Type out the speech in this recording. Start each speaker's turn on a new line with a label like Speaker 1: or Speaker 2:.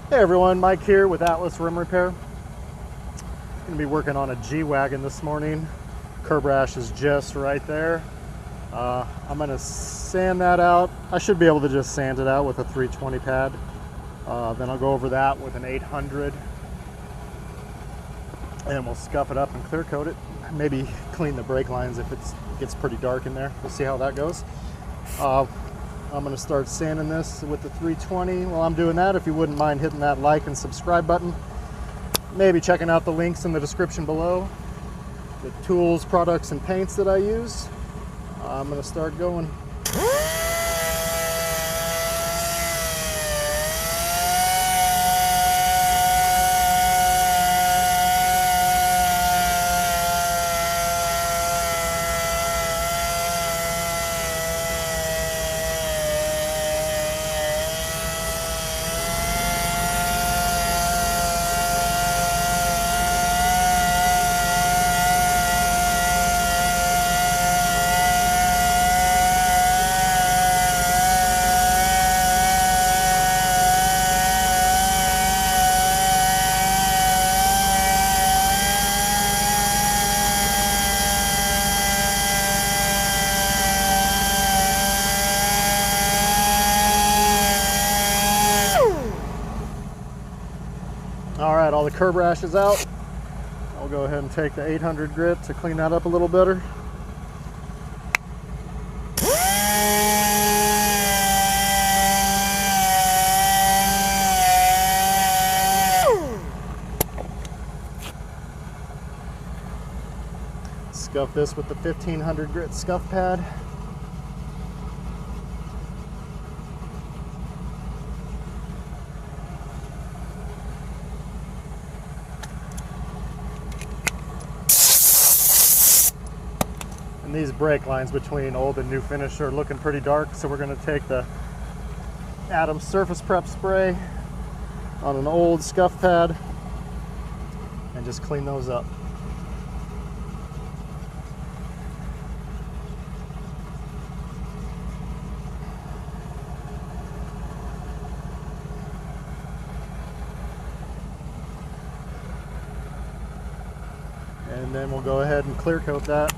Speaker 1: Hey everyone, Mike here with Atlas Rim Repair. Going to be working on a G-Wagon this morning. Curb rash is just right there. I'm going to sand that out. I should be able to just sand it out with a 320 pad. Then I'll go over that with an 800 and we'll scuff it up and clear coat it. Maybe clean the brake lines if it gets pretty dark in there. We'll see how that goes. I'm going to start sanding this with the 320. While I'm doing that, if you wouldn't mind hitting that like and subscribe button, maybe checking out the links in the description below, the tools, products, and paints that I use. I'm going to start going. All right, all the curb rash is out. I'll go ahead and take the 800 grit to clean that up a little better. Scuff this with the 1500 grit scuff pad. And these brake lines between old and new finish are looking pretty dark, so we're going to take the Adams Surface Prep spray on an old scuff pad and just clean those up. And then we'll go ahead and clear coat that.